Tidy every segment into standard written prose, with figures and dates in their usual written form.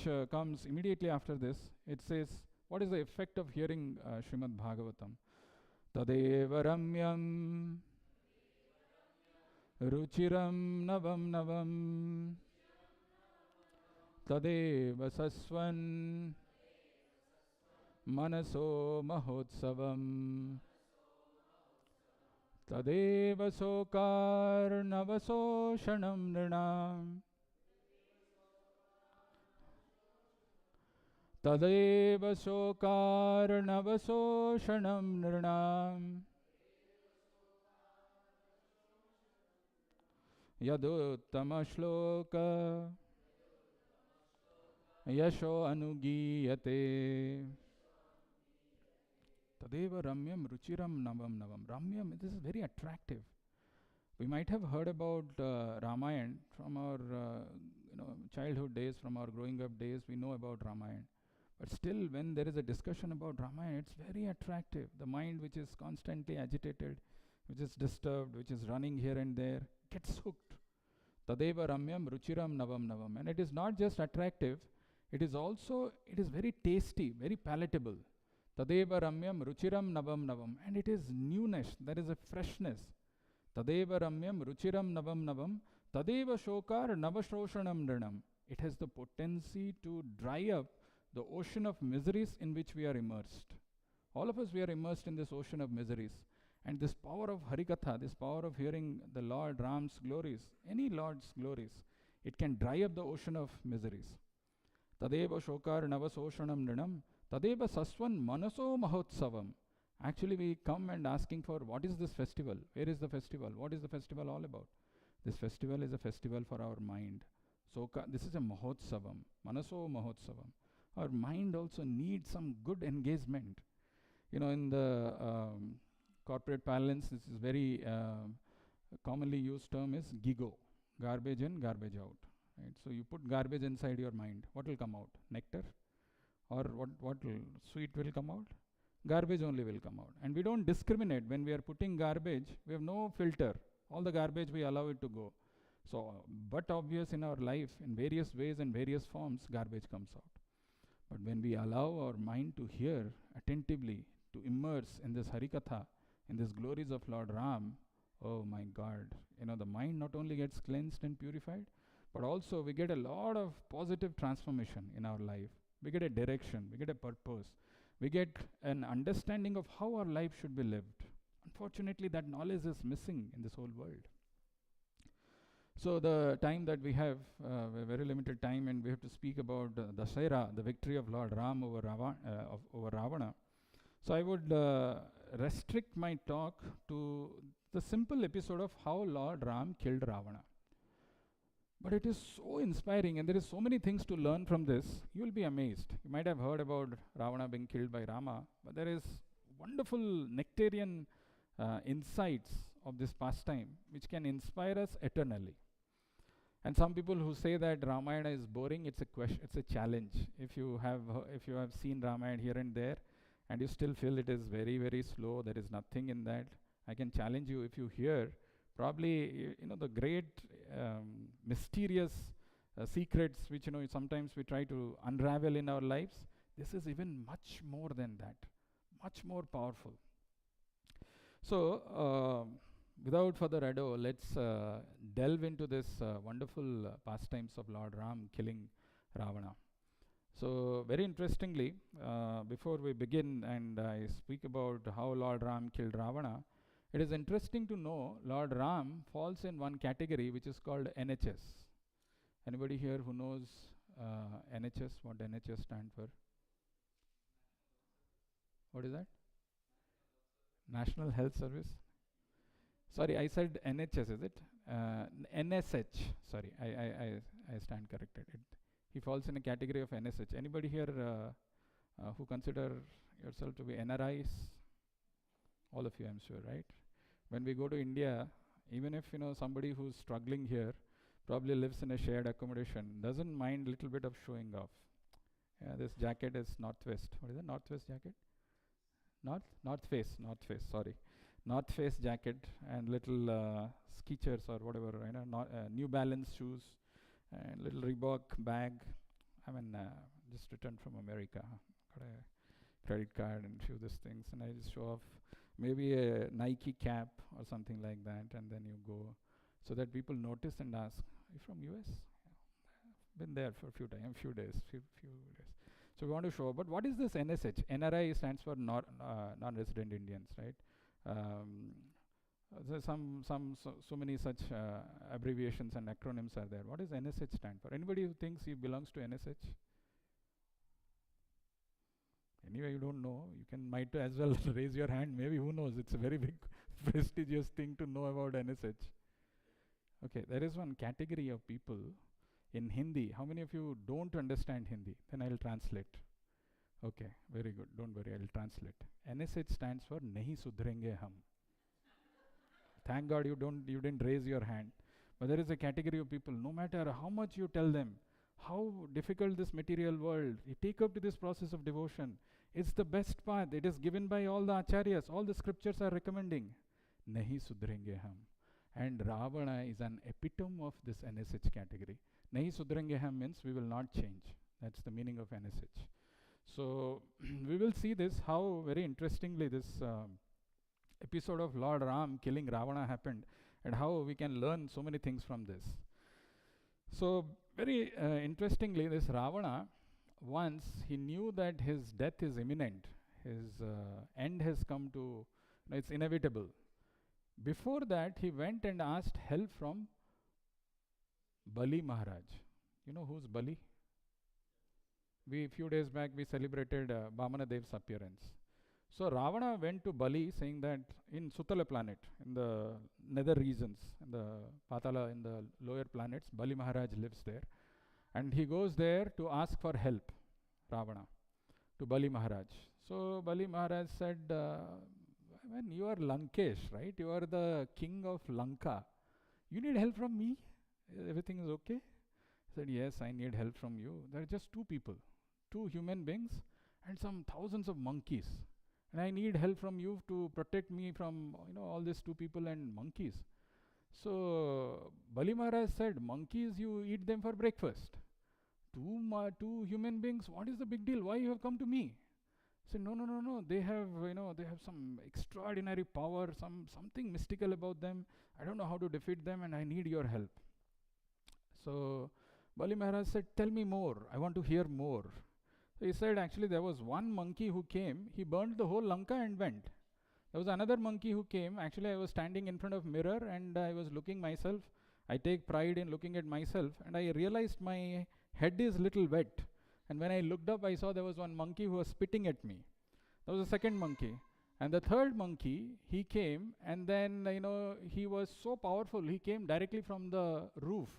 which comes immediately after this, it says, what is the effect of hearing Srimad Bhagavatam? Tadeva ramyam ruchiram navam navam tadeva saswan manaso mahotsavam tadeva sokar navaso shanam nirnam tadeva sokar navaso shanam nirnam yaduttama shloka yasho anugiyate tadeva ramyam ruchiram navam navam. Ramyam, this is very attractive. We might have heard about Ramayana from our childhood days, from our growing up days. We know about Ramayana. But still, when there is a discussion about Ramayana, it's very attractive. The mind which is constantly agitated, which is disturbed, which is running here and there, gets hooked. Tadeva ramyam ruchiram navam navam. And it is not just attractive, it is very tasty, very palatable. Tadeva ramyam ruchiram navam navam. And it is newness, there is a freshness. Tadeva ramyam ruchiram navam navam. Tadeva shokar navashoshanam nirnam. It has the potency to dry up the ocean of miseries in which we are immersed. All of us, we are immersed in this ocean of miseries. And this power of Harikatha, this power of hearing the Lord Ram's glories, any Lord's glories, it can dry up the ocean of miseries. Tadeva shokar navasoshanam nrinam, tadeva saswan manaso mahotsavam. Actually, we come and asking for, what is this festival? Where is the festival? What is the festival all about? This festival is a festival for our mind. This is a mahotsavam, manaso mahotsavam. Our mind also needs some good engagement. In the corporate parlance, this is very commonly used term is GIGO, garbage in, garbage out. Right? So you put garbage inside your mind. What will come out? Nectar? Or what will sweet will come out? Garbage only will come out. And we don't discriminate. When we are putting garbage, we have no filter. All the garbage we allow it to go. So, but obvious in our life, in various ways and various forms, garbage comes out. But when we allow our mind to hear attentively, to immerse in this Harikatha, in these glories of Lord Ram, oh my God, the mind not only gets cleansed and purified, but also we get a lot of positive transformation in our life. We get a direction, we get a purpose, we get an understanding of how our life should be lived. Unfortunately, that knowledge is missing in this whole world. So the time that we have, a very limited time, and we have to speak about Dasera, the victory of Lord Ram over Ravana. So I would restrict my talk to the simple episode of how Lord Ram killed Ravana. But it is so inspiring, and there is so many things to learn from this. You will be amazed. You might have heard about Ravana being killed by Rama, but there is wonderful nectarian insights of this pastime which can inspire us eternally. And some people who say that Ramayana is boring, it's a challenge. If you have seen Ramayana here and there, and you still feel it is very, very slow, there is nothing in that, I can challenge you. If you hear probably the great mysterious secrets which sometimes we try to unravel in our lives, this is even much more than that, much more powerful. So without further ado, let's delve into this wonderful pastimes of Lord Ram killing Ravana. So very interestingly, before we begin and I speak about how Lord Ram killed Ravana, it is interesting to know Lord Ram falls in one category which is called NHS. Anybody here who knows NHS, what NHS stands for? What is that? National Health Service? Sorry, I said NHS, is it? NSH, sorry, I stand corrected. He falls in a category of NSH. Anybody here who consider yourself to be NRIs? All of you, I'm sure, right? When we go to India, even if somebody who's struggling here probably lives in a shared accommodation, doesn't mind a little bit of showing off. Yeah, this jacket is Northwest. What is it? Northwest jacket? North Face, sorry. North Face jacket and little Skechers or whatever, New Balance shoes and little Reebok bag I mean, just returned from America. Got a credit card and few these things, and I just show off maybe a Nike cap or something like that, and then you go, so that people notice and ask, "Are you from US?" Been there for a few days. So we want to show. But what is this NSH? NRI stands for non-resident Indians, right? Um, there's so many such abbreviations and acronyms are there. What does NSH stand for? Anybody who thinks he belongs to NSH? Anyway, you don't know. You might as well raise your hand. Maybe, who knows? It's a very big, prestigious thing to know about NSH. Okay, there is one category of people in Hindi. How many of you don't understand Hindi? Then I'll translate. Okay, very good. Don't worry, I'll translate. NSH stands for Nahi Sudhrenge Hum. Thank God you didn't raise your hand. But there is a category of people, no matter how much you tell them, how difficult this material world, you take up to this process of devotion. It's the best path. It is given by all the acharyas. All the scriptures are recommending. Nahi Sudhrenge Hum. And Ravana is an epitome of this NSH category. Nahi Sudhrenge Hum means we will not change. That's the meaning of NSH. So we will see this, how very interestingly this episode of Lord Ram killing Ravana happened, and how we can learn so many things from this. So very interestingly, this Ravana, once he knew that his death is imminent, his end has come to, it's inevitable. Before that, he went and asked help from Bali Maharaj. You know who's Bali? A few days back we celebrated Bhamana Dev's appearance. So Ravana went to Bali, saying that in Sutala planet, in the nether regions, in the Patala, in the lower planets, Bali Maharaj lives there. And he goes there to ask for help, Ravana, to Bali Maharaj. So Bali Maharaj said, you are Lankesh, right? You are the king of Lanka. You need help from me? Everything is okay? He said, yes, I need help from you. There are just two people, two human beings and some thousands of monkeys. And I need help from you to protect me from all these two people and monkeys. So Bali Maharaj said, monkeys, you eat them for breakfast. Two human beings, what is the big deal? Why you have come to me? He said, no. They have some extraordinary power, something mystical about them. I don't know how to defeat them, and I need your help. So Bali Maharaj said, tell me more. I want to hear more. So he said, actually, there was one monkey who came. He burned the whole Lanka and went. There was another monkey who came. Actually, I was standing in front of mirror and I was looking myself. I take pride in looking at myself, and I realized my head is little wet. And when I looked up, I saw there was one monkey who was spitting at me. There was a second monkey. And the third monkey, he came, and then, he was so powerful. He came directly from the roof.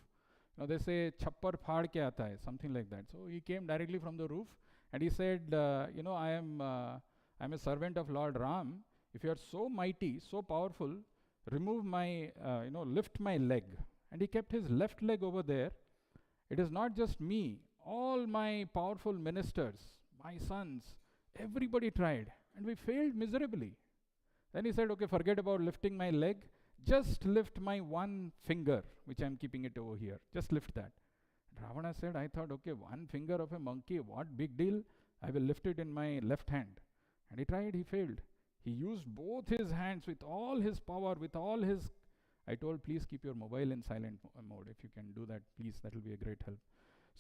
They say, chappar phad ke aata hai, something like that. So he came directly from the roof, and he said, I'm a servant of Lord Ram. If you are so mighty, so powerful, remove my, lift my leg. And he kept his left leg over there. It is not just me. All my powerful ministers, my sons, everybody tried, and we failed miserably. Then he said, okay, forget about lifting my leg. Just lift my one finger, which I'm keeping it over here. Just lift that. Ravana said, I thought, okay, one finger of a monkey, what big deal? I will lift it in my left hand. And he tried, he failed. He used both his hands with all his power, with all his... I told, please keep your mobile in silent mode. If you can do that, please, that will be a great help.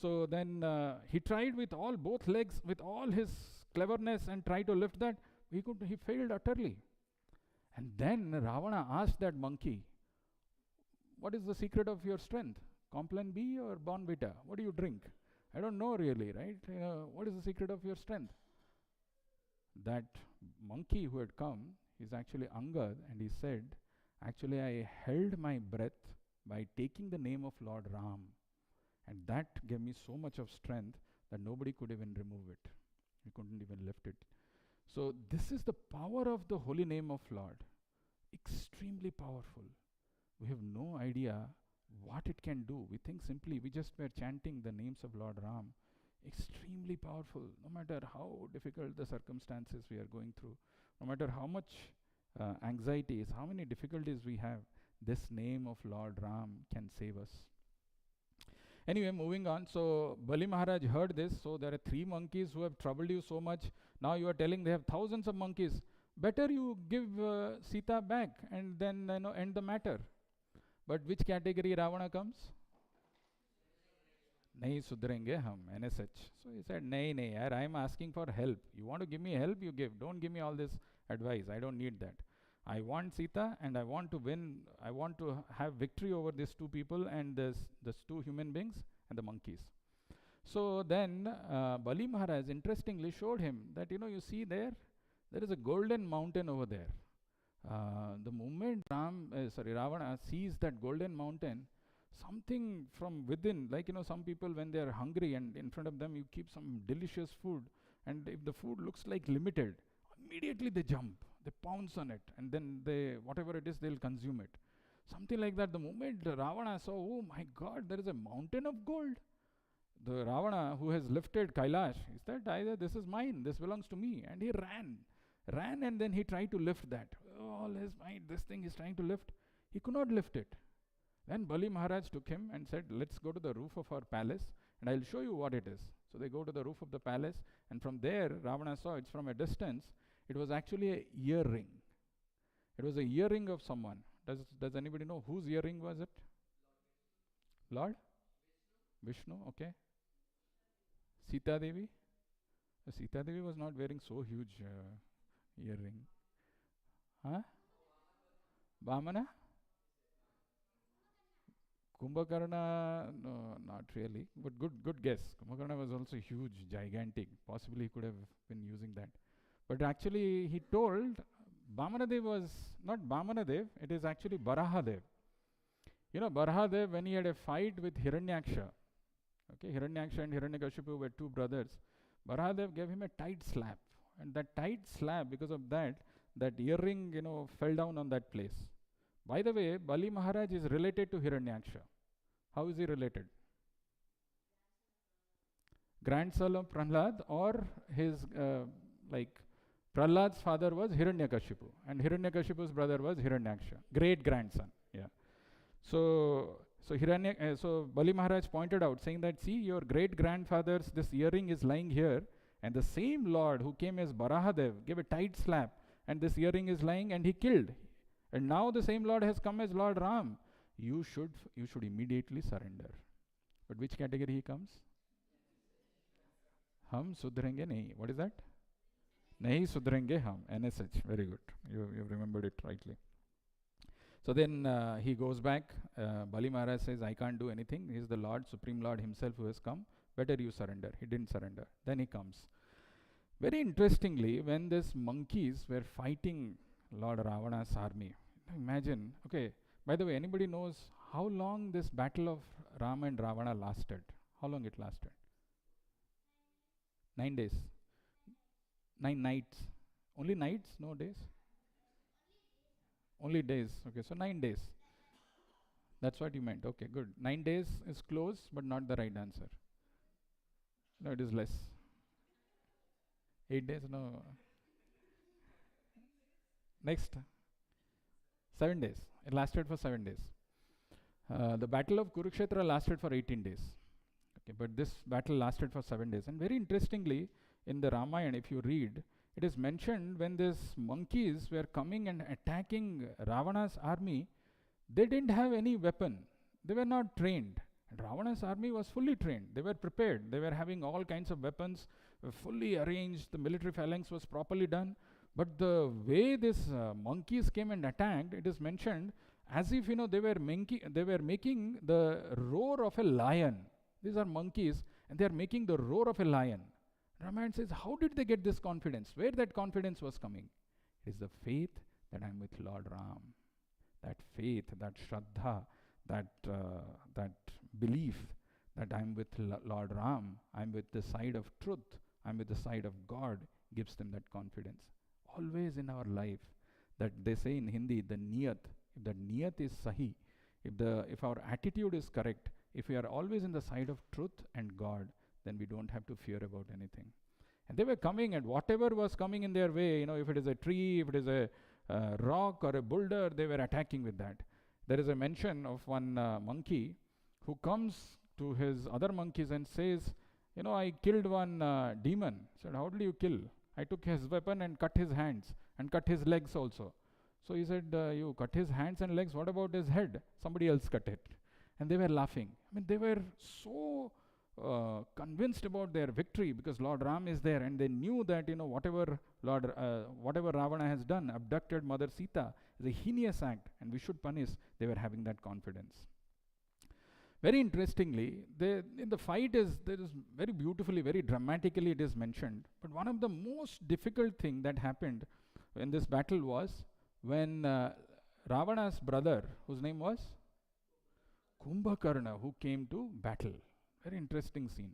So then he tried with both legs, with all his cleverness, and tried to lift that. He failed utterly. And then Ravana asked that monkey, what is the secret of your strength? Complan B or Bonvita? What do you drink? I don't know really, right? What is the secret of your strength? That monkey who had come is actually Angad, and he said, actually I held my breath by taking the name of Lord Ram. And that gave me so much of strength that nobody could even remove it. We couldn't even lift it. So this is the power of the holy name of Lord. Extremely powerful. We have no idea what it can do. We think simply, we just were chanting the names of Lord Ram. Extremely powerful. No matter how difficult the circumstances we are going through, no matter how much anxieties, how many difficulties we have, this name of Lord Ram can save us. Anyway, moving on. So Bali Maharaj heard this. So there are 3 monkeys who have troubled you so much. Now you are telling they have thousands of monkeys. Better you give Sita back and then end the matter. But which category Ravana comes? Nahi sudhrenge hum, NSH. So he said, nahi, nahi, yaar, I am asking for help. You want to give me help, you give. Don't give me all this advice. I don't need that. I want Sita and I want to win. I want to have victory over these 2 people and this 2 human beings and the monkeys. So then Bali Maharaj interestingly showed him that, you see there is a golden mountain over there. The moment Ravana sees that golden mountain, something from within, like some people when they are hungry and in front of them you keep some delicious food, and if the food looks like limited, immediately they jump, they pounce on it, and then they, whatever it is, they'll consume it. Something like that. The moment Ravana saw, oh my God, there is a mountain of gold. The Ravana who has lifted Kailash, he said, either this is mine, this belongs to me, and he ran, and then he tried to lift that. All his might, this thing he's trying to lift. He could not lift it. Then Bali Maharaj took him and said, let's go to the roof of our palace and I'll show you what it is. So they go to the roof of the palace, and from there Ravana saw it's from a distance. It was actually a earring. It was a earring of someone. Does anybody know whose earring was it? Lord? Vishnu, okay. Sita Devi? Sita Devi was not wearing so huge earring. Huh? Vamana? Kumbhakarna, no, not really. But good guess. Kumbhakarna was also huge, gigantic. Possibly he could have been using that. But actually he told Vamanadev was not Vamanadev, it is actually Barahadev. Barahadev, when he had a fight with Hiranyaksha, okay, Hiranyaksha and Hiranyakashipu were 2 brothers. Barahadev gave him a tight slap. And that tight slap, because of that earring, fell down on that place. By the way, Bali Maharaj is related to Hiranyaksha. How is he related? Grandson of Prahlad, or his, Prahlad's father was Hiranyakashipu, and Hiranyakashipu's brother was Hiranyaksha, great grandson. Yeah. So Bali Maharaj pointed out, saying that, see, your great grandfather's this earring is lying here, and the same Lord who came as Barahadev gave a tight slap, and this earring is lying, and he killed. And now the same Lord has come as Lord Ram. You should immediately surrender. But which category he comes? Hum sudhrenge nahi. What is that? Nahi sudhrenge hum. NSH. Very good. You've remembered it rightly. So then he goes back. Bali Maharaj says, I can't do anything. He is the Lord, Supreme Lord himself who has come. Better you surrender. He didn't surrender. Then he comes. Very interestingly, when these monkeys were fighting Lord Ravana's army, imagine, okay, by the way, anybody knows how long this battle of Rama and Ravana lasted? How long it lasted? 9 days. 9 nights. Only nights, no days? Only days. Okay, so 9 days. That's what you meant. Okay, good. 9 days is close, but not the right answer. No, it is less. 8 days, no. Next. 7 days. It lasted for 7 days. The battle of Kurukshetra lasted for 18 days. Okay, but this battle lasted for 7 days. And very interestingly, in the Ramayana, if you read, it is mentioned when these monkeys were coming and attacking Ravana's army, they didn't have any weapon. They were not trained. And Ravana's army was fully trained. They were prepared. They were having all kinds of weapons, fully arranged. The military phalanx was properly done. But the way these monkeys came and attacked, it is mentioned as if they were making the roar of a lion. These are monkeys, and they are making the roar of a lion. Ramayana says, how did they get this confidence? Where that confidence was coming? It is the faith that I am with Lord Ram. That faith, that Shraddha, that belief that I am with Lord Ram, I am with the side of truth, I am with the side of God, gives them that confidence. Always in our life, that they say in Hindi, the niyat, if the niyat is sahi, if our attitude is correct, if we are always in the side of truth and God, then we don't have to fear about anything. And they were coming, and whatever was coming in their way, if it is a tree, if it is a rock or a boulder, they were attacking with that. There is a mention of one monkey who comes to his other monkeys and says, I killed one demon. He said, how did you kill? I took his weapon and cut his hands and cut his legs also. So he said, you cut his hands and legs, what about his head? Somebody else cut it. And they were laughing. I mean, they were so convinced about their victory because Lord Ram is there, and they knew that, whatever Ravana has done, abducted Mother Sita, is a heinous act and we should punish. They were having that confidence. Very interestingly, in the fight there is very beautifully, very dramatically it is mentioned. But one of the most difficult thing that happened in this battle was when Ravana's brother, whose name was Kumbhakarna, who came to battle. Very interesting scene.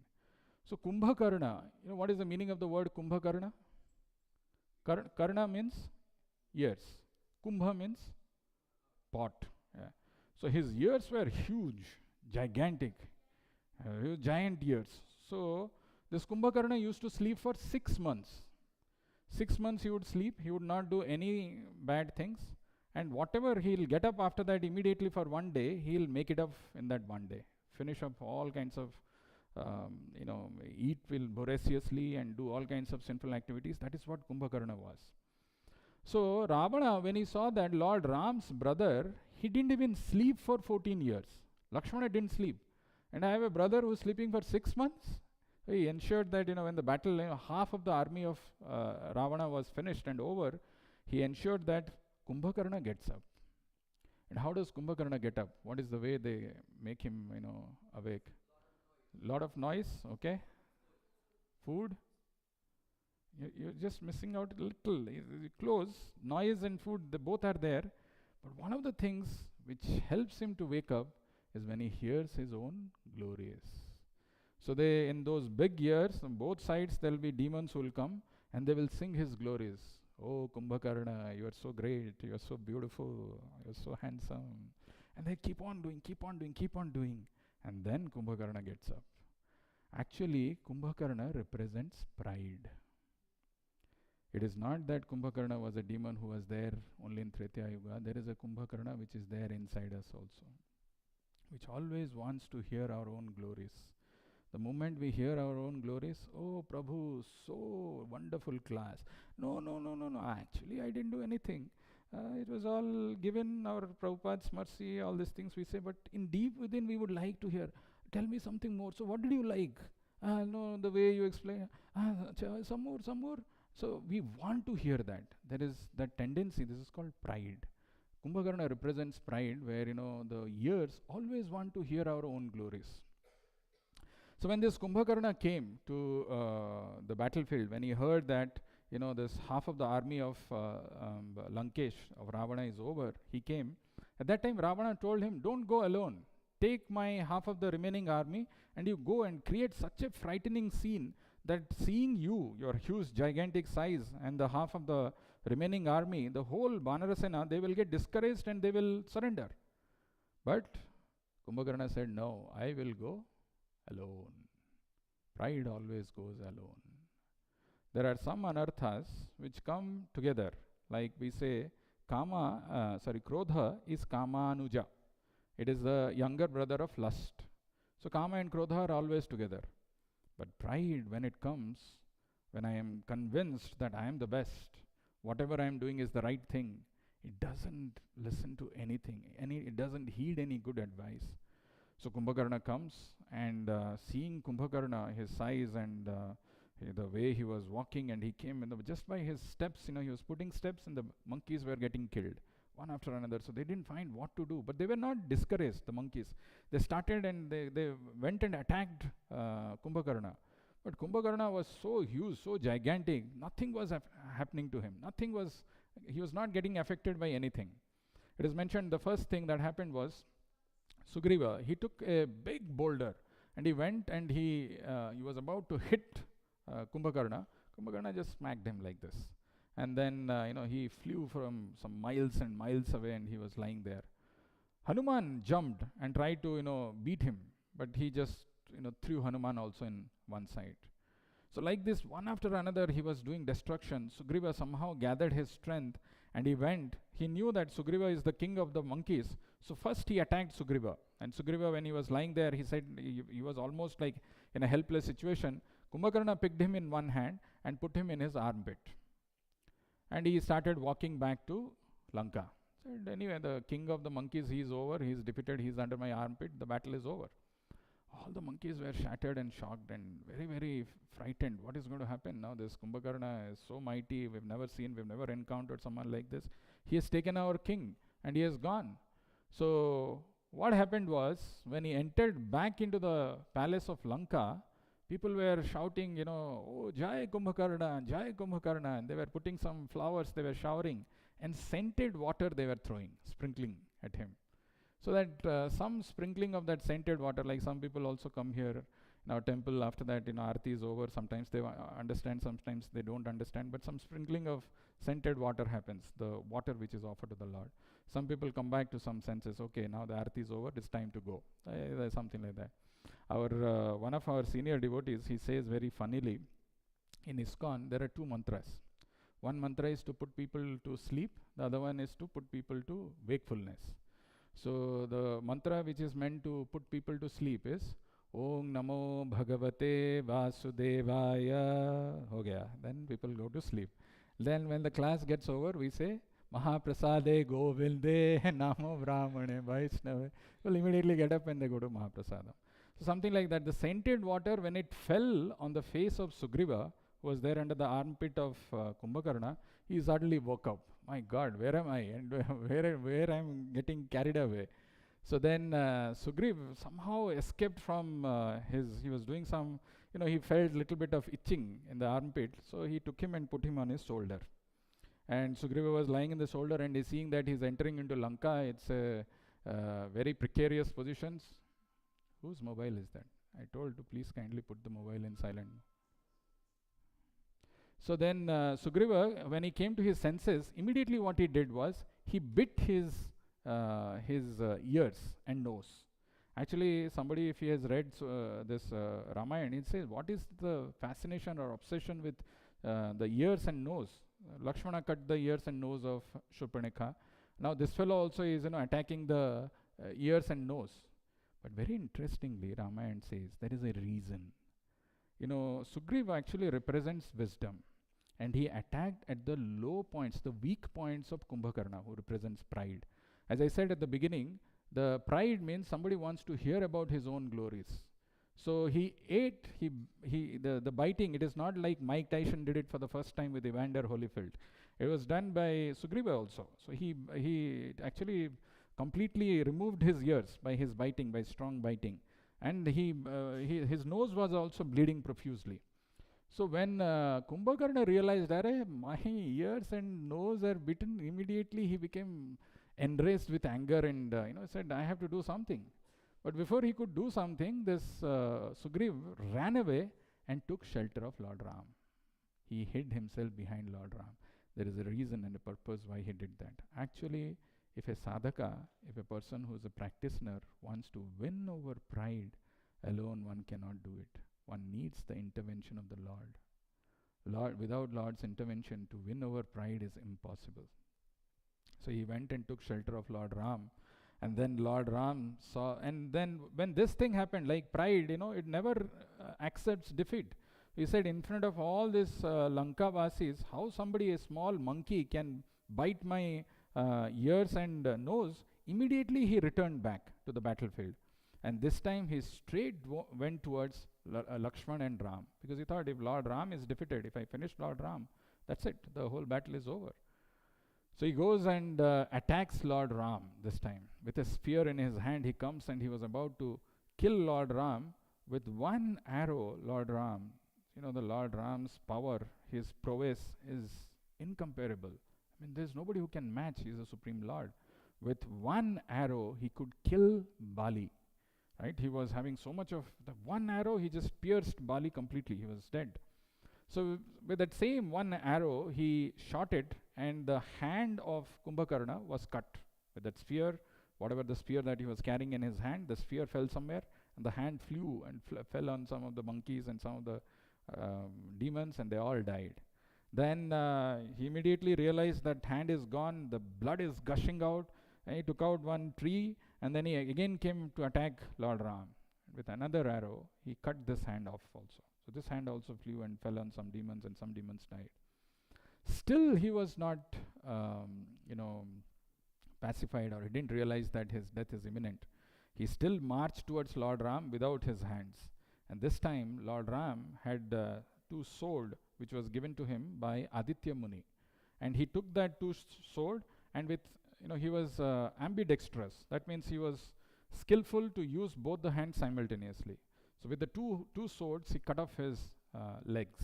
So Kumbhakarna, what is the meaning of the word Kumbhakarna? Karna means ears. Kumbha means pot. Yeah. So his ears were huge, gigantic, giant ears. So this Kumbhakarna used to sleep for 6 months. 6 months he would sleep, he would not do any bad things, and whatever he'll get up after that immediately for one day, he'll make it up in that one day. Finish up all kinds of, eat voraciously and do all kinds of sinful activities. That is what Kumbhakarna was. So Ravana, when he saw that Lord Ram's brother, he didn't even sleep for 14 years. Lakshmana didn't sleep. And I have a brother who's sleeping for 6 months. He ensured that, when the battle, half of the army of Ravana was finished and over, he ensured that Kumbhakarna gets up. And how does Kumbhakarna get up? What is the way they make him, awake? Lot of noise, okay? Food? You're just missing out a little. Close, noise and food, they both are there. But one of the things which helps him to wake up is when he hears his own glories. So in those big years, on both sides, there will be demons who will come and they will sing his glories. Oh, Kumbhakarna, you are so great, you are so beautiful, you are so handsome. And they keep on doing. And then Kumbhakarna gets up. Actually, Kumbhakarna represents pride. It is not that Kumbhakarna was a demon who was there only in Treta Yuga. There is a Kumbhakarna which is there inside us also, which always wants to hear our own glories. The moment we hear our own glories, oh Prabhu, so wonderful class. No, actually I didn't do anything. It was all given our Prabhupada's mercy, all these things we say, but in deep within we would like to hear, tell me something more. So what did you like? No, the way you explain, some more. So we want to hear that. There is that tendency, this is called pride. Kumbhakarna represents pride, where the ears always want to hear our own glories. So when this Kumbhakarna came to the battlefield, when he heard that this half of the army of Lankesh, of Ravana is over, he came. At that time Ravana told him, don't go alone. Take my half of the remaining army and you go and create such a frightening scene that seeing you, your huge gigantic size, and the half of the remaining army, the whole Vanarasena, they will get discouraged and they will surrender. But Kumbhakarna said, no, I will go alone. Pride always goes alone. There are some anarthas which come together. Like we say, Krodha is Kamanuja. It is the younger brother of lust. So Kama and Krodha are always together. But pride, when it comes, when I am convinced that I am the best, whatever I am doing is the right thing, it doesn't listen to anything. It doesn't heed any good advice. So Kumbhakarna comes, and seeing Kumbhakarna, his size and the way he was walking, and he came, just by his steps, he was putting steps and the monkeys were getting killed, one after another. So they didn't find what to do. But they were not discouraged, the monkeys. They started and they went and attacked Kumbhakarna. But Kumbhakarna was so huge, so gigantic, nothing was happening to him. He was not getting affected by anything. It is mentioned the first thing that happened was Sugriva, he took a big boulder and he went and he was about to hit Kumbhakarna. Kumbhakarna just smacked him like this. And then, he flew from some miles and miles away and he was lying there. Hanuman jumped and tried to, beat him, but he just, threw Hanuman also in one side. So like this, one after another, he was doing destruction. Sugriva somehow gathered his strength and he went. He knew that Sugriva is the king of the monkeys. So first he attacked Sugriva, and Sugriva, when he was lying there, he said he was almost like in a helpless situation. Kumbhakarna picked him in one hand and put him in his armpit, and he started walking back to Lanka. Said, anyway, the king of the monkeys, he's over, he's defeated, he's under my armpit, the battle is over. All the monkeys were shattered and shocked and very, very frightened. What is going to happen now? This Kumbhakarna is so mighty, we've never encountered someone like this. He has taken our king and he has gone. So what happened was, when he entered back into the palace of Lanka, people were shouting, oh, Jai Kumbhakarna, and they were putting some flowers, they were showering, and scented water they were throwing, sprinkling at him. So that some sprinkling of that scented water, like some people also come here in our temple after that, Aarti is over, sometimes they understand, sometimes they don't understand, but some sprinkling of scented water happens, the water which is offered to the Lord. Some people come back to some senses, okay, now the Aarti is over, it's time to go, something like that. One of our senior devotees, he says very funnily, in ISKCON, there are two mantras. One mantra is to put people to sleep, the other one is to put people to wakefulness. So the mantra which is meant to put people to sleep is Om Namo Bhagavate Vasudevaya. Ho gaya. Then people go to sleep. Then when the class gets over, we say Mahaprasade Govinde Namo Brahmane Vaishnave. People immediately get up and they go to Mahaprasada. So something like that. The scented water, when it fell on the face of Sugriva, who was there under the armpit of Kumbhakarna, he suddenly woke up. My God, where am I? And where I'm getting carried away. So then Sugriv somehow escaped from he was doing some, he felt a little bit of itching in the armpit. So he took him and put him on his shoulder. And Sugriva was lying in the shoulder and he's seeing that he's entering into Lanka. It's a very precarious positions. Whose mobile is that? I told to please kindly put the mobile in silent. So then Sugriva, when he came to his senses, immediately what he did was, he bit his ears and nose. Actually, somebody, if he has read this Ramayana, he says, what is the fascination or obsession with the ears and nose? Lakshmana cut the ears and nose of Shurpanekha. Now this fellow also is attacking the ears and nose. But very interestingly, Ramayana says, there is a reason. Sugriva actually represents wisdom, and he attacked at the low points, the weak points of Kumbhakarna, who represents pride. As I said at the beginning, the pride means somebody wants to hear about his own glories. So he ate, the biting, it is not like Mike Tyson did it for the first time with Evander Holyfield. It was done by Sugriva also. So he actually completely removed his ears by his biting, by strong biting. And his nose was also bleeding profusely. So when Kumbhakarna realized, my ears and nose are bitten, immediately he became enraged with anger and said, I have to do something. But before he could do something, this Sugriv ran away and took shelter of Lord Ram. He hid himself behind Lord Ram. There is a reason and a purpose why he did that. Actually, if a sadhaka, if a person who is a practitioner wants to win over pride, alone one cannot do it. One needs the intervention of the Lord. Without Lord's intervention, to win over pride is impossible. So he went and took shelter of Lord Ram. And then Lord Ram saw, and then when this thing happened, like pride, it never accepts defeat. He said, in front of all this Lanka Vasis, how somebody, a small monkey, can bite my ears and nose? Immediately he returned back to the battlefield. And this time he straight went towards Lakshman and Ram, because he thought, if Lord Ram is defeated, if I finish Lord Ram, that's it, the whole battle is over. So he goes and attacks Lord Ram this time. With a spear in his hand, he comes and he was about to kill Lord Ram. With one arrow, Lord Ram, the Lord Ram's power, his prowess is incomparable. I mean, there's nobody who can match. He's the Supreme Lord. With one arrow, he could kill Bali. Right? He was having so much of the one arrow, he just pierced Bali completely. He was dead. So with that same one arrow, he shot it, and the hand of Kumbhakarna was cut. With that spear, whatever the spear that he was carrying in his hand, the spear fell somewhere, and the hand flew and fell on some of the monkeys and some of the demons, and they all died. Then he immediately realized that hand is gone, the blood is gushing out. And he took out one tree, and then he again came to attack Lord Ram. With another arrow, he cut this hand off also. So this hand also flew and fell on some demons, and some demons died. Still, he was not, pacified, or he didn't realize that his death is imminent. He still marched towards Lord Ram without his hands. And this time, Lord Ram had two sword, which was given to him by Aditya Muni. And he took that sword, and with, he was ambidextrous. That means he was skillful to use both the hands simultaneously. So with the two swords, he cut off his legs.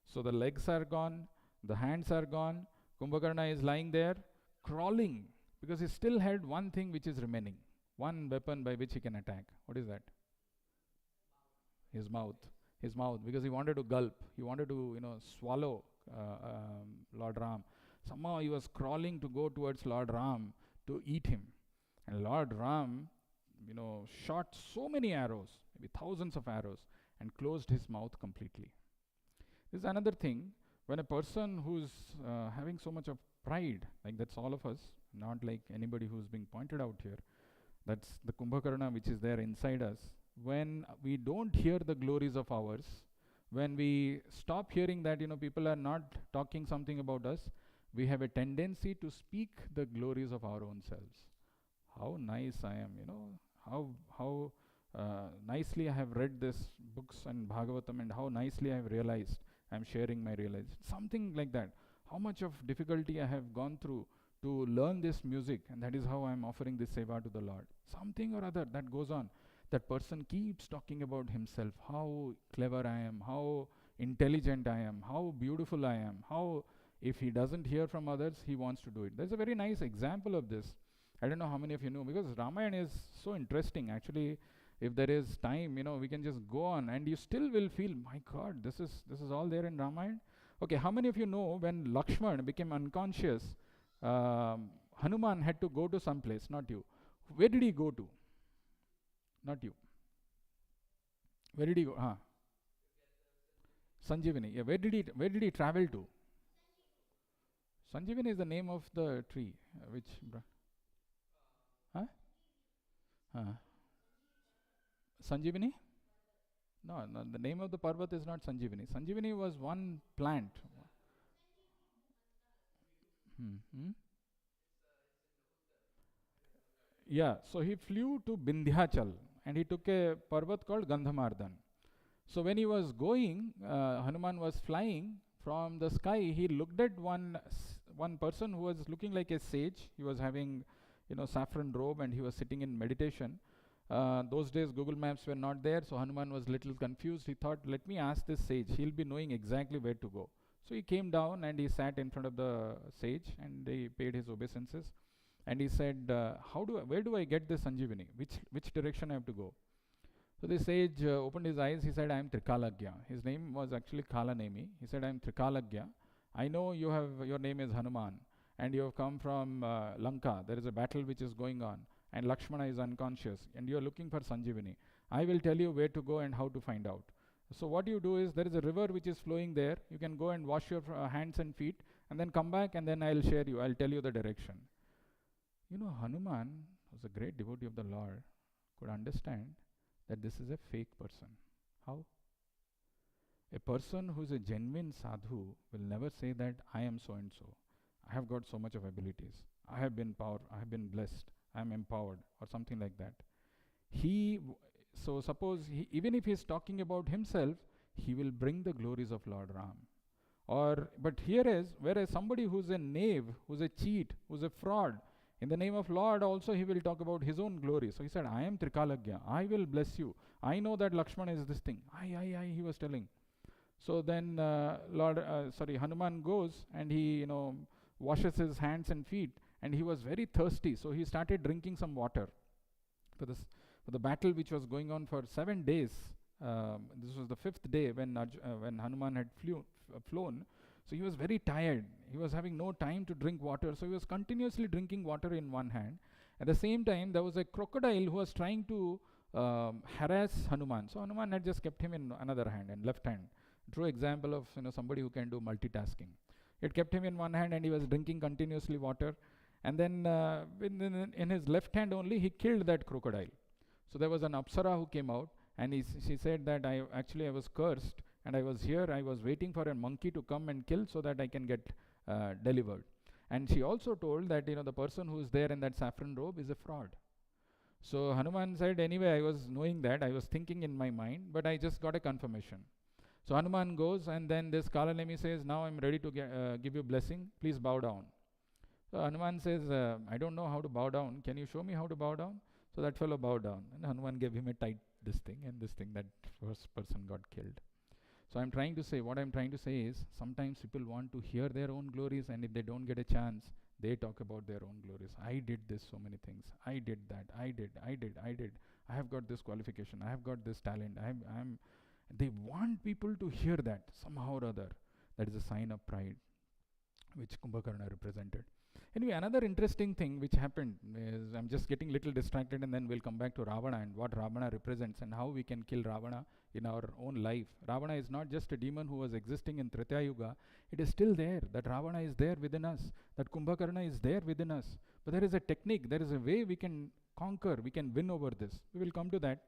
So the legs are gone, the hands are gone. Kumbhakarna is lying there, crawling, because he still had one thing which is remaining, one weapon by which he can attack. What is that? His mouth. His mouth, because he wanted to gulp. He wanted to, swallow Lord Ram. Somehow he was crawling to go towards Lord Ram to eat him. And Lord Ram, shot so many arrows, maybe thousands of arrows, and closed his mouth completely. This is another thing. When a person who's having so much of pride, like that's all of us, not like anybody who's being pointed out here, that's the Kumbhakarna which is there inside us. When we don't hear the glories of ours, when we stop hearing that, people are not talking something about us, we have a tendency to speak the glories of our own selves. How nice I am, how nicely I have read this books and Bhagavatam, and how nicely I have realized I'm sharing my realization. Something like that. How much of difficulty I have gone through to learn this music, and that is how I'm offering this seva to the Lord. Something or other that goes on. That person keeps talking about himself, how clever I am, how intelligent I am, how beautiful I am, how if he doesn't hear from others, he wants to do it. There's a very nice example of this. I don't know how many of you know, because Ramayana is so interesting. Actually, if there is time, we can just go on, and you still will feel, my God, this is all there in Ramayana. Okay, how many of you know when Lakshman became unconscious, Hanuman had to go to some place, not you. Where did he go to? Not you. Where did he go? Sanjeevani. Yeah, where did he travel to? Sanjeevani is the name of the tree, Sanjeevani? No, the name of the Parvat is not Sanjeevani. Sanjeevani was one plant. Yeah, so he flew to Vindhyachal, and he took a Parvat called Gandhamardan. So when he was going, Hanuman was flying from the sky. He looked at one person who was looking like a sage. He was having, saffron robe, and he was sitting in meditation. Those days Google Maps were not there, so Hanuman was little confused. He thought, let me ask this sage, he'll be knowing exactly where to go. So he came down and he sat in front of the sage, and they paid his obeisances. And he said, where do I get this Sanjeevani? Which direction I have to go? So the sage opened his eyes. He said, I am Trikalagya. His name was actually Kalanemi. He said, I am Trikalagya. I know your name is Hanuman, and you have come from Lanka. There is a battle which is going on, and Lakshmana is unconscious, and you are looking for Sanjeevani. I will tell you where to go and how to find out. So what you do is, there is a river which is flowing there. You can go and wash your hands and feet, and then come back, and then I'll tell you the direction. Hanuman was a great devotee of the Lord, could understand that this is a fake person. How? A person who is a genuine sadhu will never say that I am so and so. I have got so much of abilities. I have been blessed. I am empowered, or something like that. So suppose even if he is talking about himself, he will bring the glories of Lord Ram. But whereas somebody who's a knave, who's a cheat, who's a fraud, in the name of Lord also he will talk about his own glory. So he said, I am Trikalagya. I will bless you. I know that Lakshmana is this thing. He was telling. So then Hanuman goes, and he washes his hands and feet, and he was very thirsty. So he started drinking some water. For the battle which was going on for 7 days, this was the 5th day when Hanuman had flown. So he was very tired. He was having no time to drink water. So he was continuously drinking water in one hand. At the same time, there was a crocodile who was trying to harass Hanuman. So Hanuman had just kept him in another hand, and left hand. True example of somebody who can do multitasking. It kept him in one hand, and he was drinking continuously water. And then in his left hand only, he killed that crocodile. So there was an Apsara who came out, and she said that I was cursed, and I was here, I was waiting for a monkey to come and kill so that I can get delivered. And she also told that the person who is there in that saffron robe is a fraud. So Hanuman said, anyway, I was knowing that, I was thinking in my mind, but I just got a confirmation. So Hanuman goes, and then this Kalanemi says, now I'm ready to give you blessing, please bow down. So Hanuman says, I don't know how to bow down, can you show me how to bow down? So that fellow bowed down, and Hanuman gave him a tight this thing, and this thing, that first person got killed. So what I'm trying to say is, sometimes people want to hear their own glories, and if they don't get a chance, they talk about their own glories. I did this so many things. I did that. I did. I have got this qualification. I have got this talent. They want people to hear that somehow or other. That is a sign of pride, which Kumbhakarna represented. Anyway, another interesting thing which happened is, I'm just getting little distracted, and then we'll come back to Ravana and what Ravana represents and how we can kill Ravana in our own life. Ravana is not just a demon who was existing in Treta Yuga. It is still there. That Ravana is there within us. That Kumbhakarna is there within us. But there is a technique, there is a way we can conquer, we can win over this. We will come to that.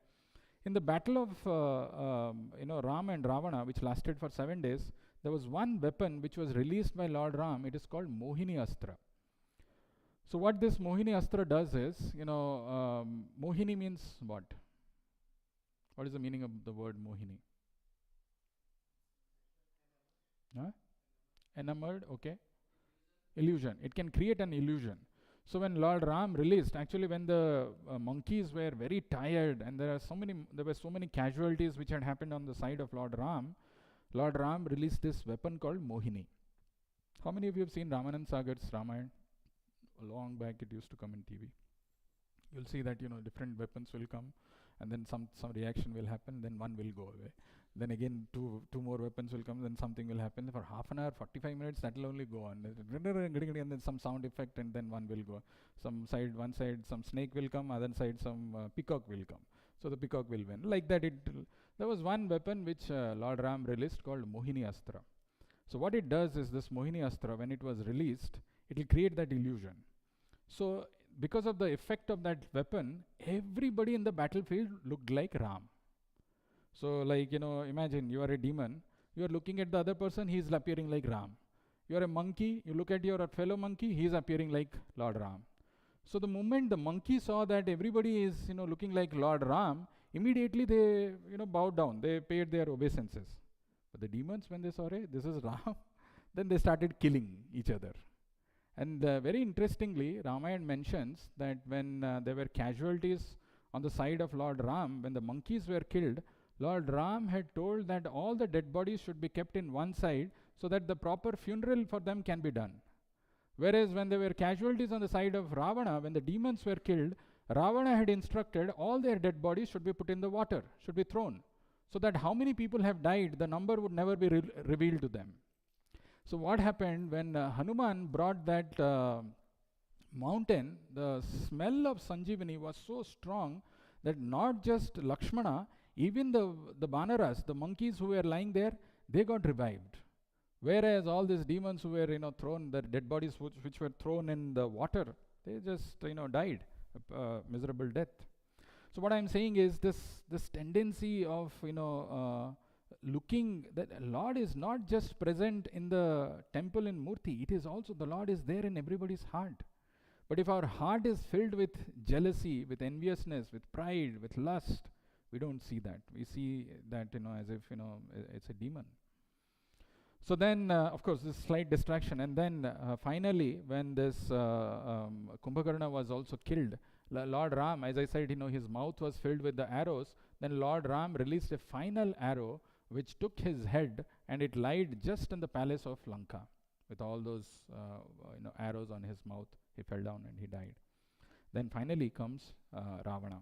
In the battle of Ram and Ravana, which lasted for 7 days, there was one weapon which was released by Lord Ram. It is called Mohini Astra. So what this Mohini Astra does is, Mohini means what? What is the meaning of the word Mohini? Huh? Enamored, okay. Illusion. It can create an illusion. So when Lord Ram released, actually when the monkeys were very tired, and there were so many casualties which had happened on the side of Lord Ram released this weapon called Mohini. How many of you have seen Ramanand Sagar's Ramayana? Long back it used to come in TV. You'll see that different weapons will come, and then some reaction will happen, then one will go away. Then again two more weapons will come, then something will happen. For half an hour, 45 minutes, that will only go on. And then some sound effect, and then one will go. One side some snake will come, other side some peacock will come. So the peacock will win. Like that, there was one weapon which Lord Ram released called Mohini Astra. So what it does is, this Mohini Astra, when it was released, it will create that illusion. So because of the effect of that weapon, everybody in the battlefield looked like Ram. So imagine you are a demon, you are looking at the other person, he is appearing like Ram. You are a monkey, you look at your fellow monkey, he is appearing like Lord Ram. So the moment the monkey saw that everybody is looking like Lord Ram, immediately they bowed down, they paid their obeisances. But the demons, when they saw, hey, this is Ram, then they started killing each other. And very interestingly, Ramayana mentions that when there were casualties on the side of Lord Ram, when the monkeys were killed, Lord Ram had told that all the dead bodies should be kept in one side so that the proper funeral for them can be done. Whereas when there were casualties on the side of Ravana, when the demons were killed, Ravana had instructed all their dead bodies should be put in the water, should be thrown, so that how many people have died, the number would never be revealed to them. So what happened when Hanuman brought that mountain, the smell of Sanjeevani was so strong that not just Lakshmana, even the Banaras, the monkeys who were lying there, they got revived. Whereas all these demons who were thrown, their dead bodies which were thrown in the water, they just died a miserable death. So what I'm saying is this tendency of looking that Lord is not just present in the temple in Murti, it is also the Lord is there in everybody's heart. But if our heart is filled with jealousy, with enviousness, with pride, with lust, we don't see that. We see that as if it's a demon. So then, of course, this slight distraction, and then finally, when this Kumbhakarna was also killed, Lord Ram, as I said, his mouth was filled with the arrows. Then Lord Ram released a final arrow which took his head, and it lied just in the palace of Lanka with all those arrows on his mouth. He fell down and he died. Then finally comes Ravana,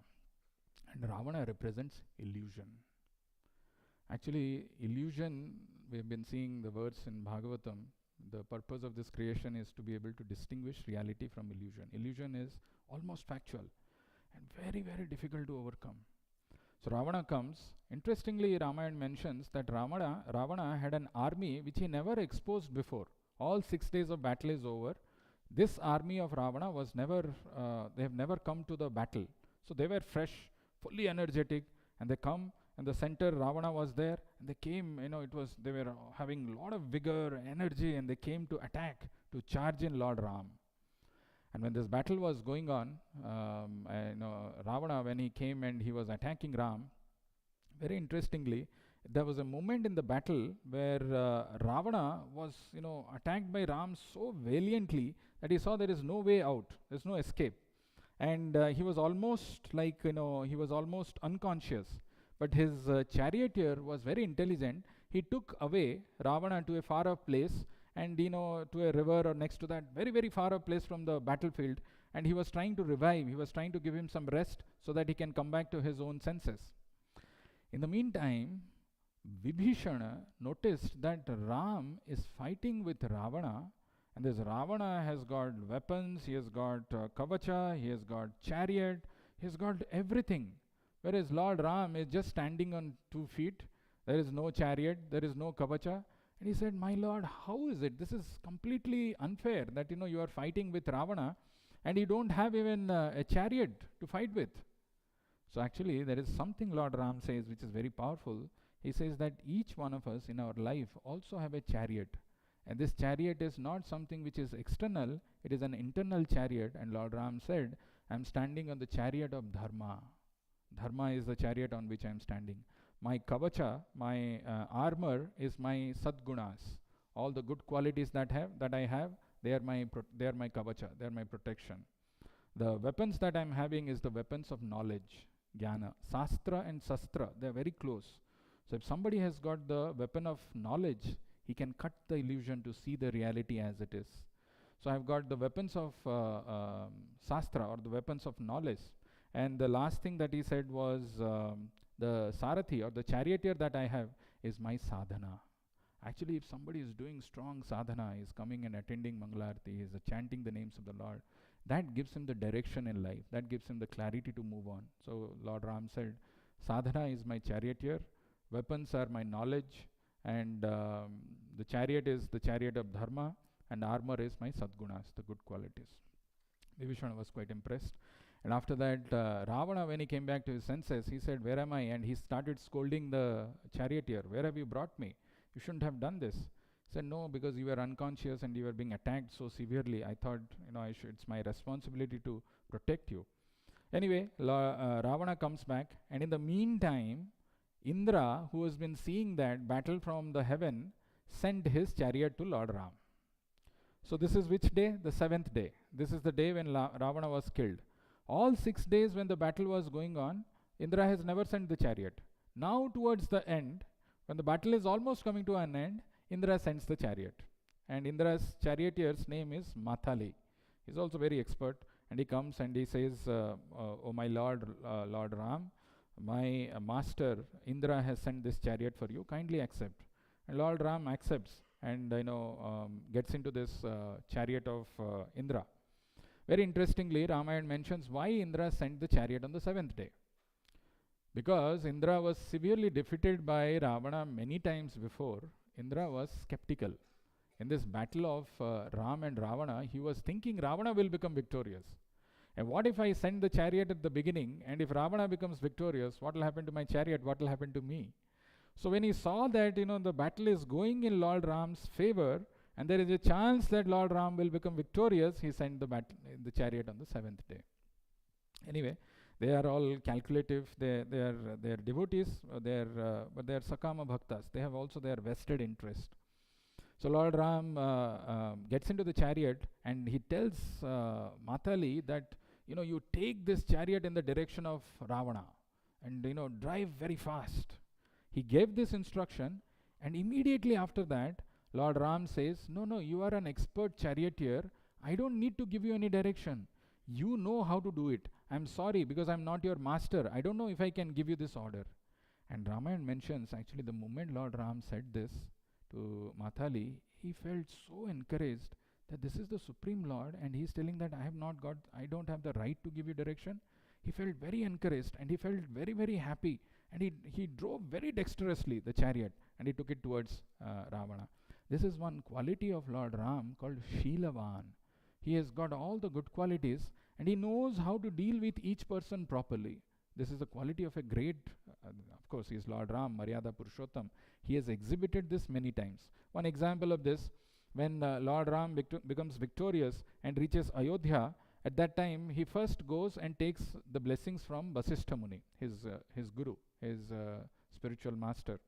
and Ravana represents illusion. Actually, illusion, we have been seeing the words in Bhagavatam. The purpose of this creation is to be able to distinguish reality from illusion. Illusion is almost factual and very, very difficult to overcome. So Ravana comes. Interestingly, Ramayana mentions that Ravana had an army which he never exposed before. All 6 days of battle is over. This army of Ravana was never, they have never come to the battle. So they were fresh, fully energetic, and they come, and the center Ravana was there, and they came, they were having a lot of vigor, energy, and they came to attack, to charge in Lord Ram. And when this battle was going on, Ravana, when he came and he was attacking Ram, very interestingly, there was a moment in the battle where Ravana was, attacked by Ram so valiantly that he saw there is no way out, there's no escape. And he was almost he was almost unconscious. But his charioteer was very intelligent. He took away Ravana to a far off place, and to a river or next to that, very, very far off place from the battlefield. And he was trying to revive, he was trying to give him some rest so that he can come back to his own senses. In the meantime, Vibhishana noticed that Ram is fighting with Ravana, and this Ravana has got weapons, he has got kavacha, he has got chariot, he has got everything. Whereas Lord Ram is just standing on 2 feet, there is no chariot, there is no kavacha. And he said, my lord, how is it? This is completely unfair that you are fighting with Ravana and you don't have even a chariot to fight with. So actually there is something Lord Ram says which is very powerful. He says that each one of us in our life also have a chariot. And this chariot is not something which is external, it is an internal chariot. And Lord Ram said, I am standing on the chariot of Dharma. Dharma is the chariot on which I am standing. My kavacha, my armor is my sadgunas. All the good qualities that I have, they are my kavacha, they are my protection. The weapons that I am having is the weapons of knowledge, jnana. Sastra and sastra, they are very close. So if somebody has got the weapon of knowledge, he can cut the illusion to see the reality as it is. So I've got the weapons of Sastra, or the weapons of knowledge. And the last thing that he said was the Sarathi, or the charioteer that I have, is my sadhana. Actually, if somebody is doing strong sadhana, is coming and attending Mangalarti, is chanting the names of the Lord, that gives him the direction in life, that gives him the clarity to move on. So Lord Ram said, sadhana is my charioteer, weapons are my knowledge, and the chariot is the chariot of dharma, and armor is my sadgunas, the good qualities. Vibhishana was quite impressed. And after that, Ravana, when he came back to his senses, he said, where am I? And he started scolding the charioteer. Where have you brought me? You shouldn't have done this. He said, no, because you were unconscious and you were being attacked so severely. I thought, it's my responsibility to protect you. Anyway, Ravana comes back, and in the meantime, Indra, who has been seeing that battle from the heaven, sent his chariot to Lord Ram. So this is which day? The 7th day. This is the day when Ravana was killed. All 6 days when the battle was going on, Indra has never sent the chariot. Now towards the end, when the battle is almost coming to an end, Indra sends the chariot. And Indra's charioteer's name is Mathali. He's also very expert, and he comes and he says, oh my Lord, Lord Ram, my master Indra has sent this chariot for you, kindly accept. And Lord Ram accepts and gets into this chariot of Indra. Very interestingly, Ramayana mentions why Indra sent the chariot on the 7th day. Because Indra was severely defeated by Ravana many times before. Indra was skeptical. In this battle of Ram and Ravana, he was thinking Ravana will become victorious. And what if I send the chariot at the beginning, and if Ravana becomes victorious, what will happen to my chariot? What will happen to me? So when he saw that the battle is going in Lord Ram's favor, and there is a chance that Lord Ram will become victorious, he sent the chariot on the 7th day. Anyway, they are all calculative. They are devotees. But they are sakama bhaktas. They have also their vested interest. So Lord Ram gets into the chariot, and he tells Mathali that you take this chariot in the direction of Ravana, and drive very fast. He gave this instruction, and immediately after that, Lord Ram says, no, you are an expert charioteer. I don't need to give you any direction. You know how to do it. I'm sorry, because I'm not your master. I don't know if I can give you this order. And Ramayana mentions, actually, the moment Lord Ram said this to Mathali, he felt so encouraged that this is the Supreme Lord, and he's telling that I don't have the right to give you direction. He felt very encouraged, and he felt very, very happy. And he drove very dexterously the chariot, and he took it towards Ravana. This is one quality of Lord Ram called Sheelavan. He has got all the good qualities, and he knows how to deal with each person properly. This is the quality of a great, of course, he is Lord Ram, Maryada Purushottam. He has exhibited this many times. One example of this, when Lord Ram becomes victorious and reaches Ayodhya, at that time he first goes and takes the blessings from Vasishtha Muni, his guru, his spiritual master.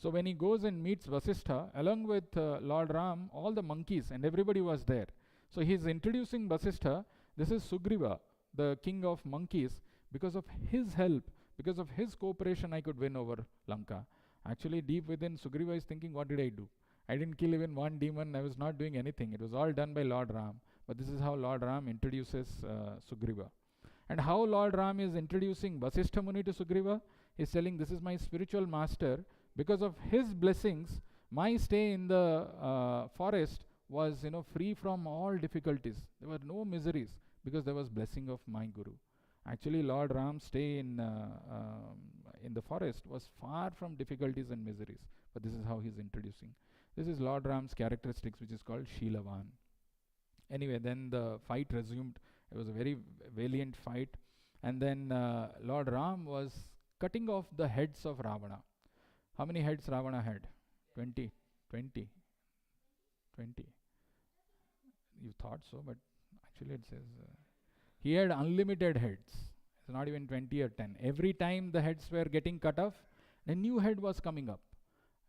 So when he goes and meets Vasishtha, along with Lord Ram, all the monkeys and everybody was there. So he is introducing Vasishtha. This is Sugriva, the king of monkeys. Because of his help, because of his cooperation, I could win over Lanka. Actually, deep within, Sugriva is thinking, what did I do? I didn't kill even one demon. I was not doing anything. It was all done by Lord Ram. But this is how Lord Ram introduces Sugriva. And how Lord Ram is introducing Vasishtha Muni to Sugriva? He's telling, this is my spiritual master. Because of his blessings, my stay in the forest was, free from all difficulties. There were no miseries because there was blessing of my guru. Actually, Lord Ram's stay in the forest was far from difficulties and miseries. But this is how he's introducing. This is Lord Ram's characteristics, which is called Sheelavan. Anyway, then the fight resumed. It was a very valiant fight. And then Lord Ram was cutting off the heads of Ravana. How many heads Ravana had? 20. 20. 20. You thought so, but actually it says he had unlimited heads. It's not even 20 or 10. Every time the heads were getting cut off, a new head was coming up.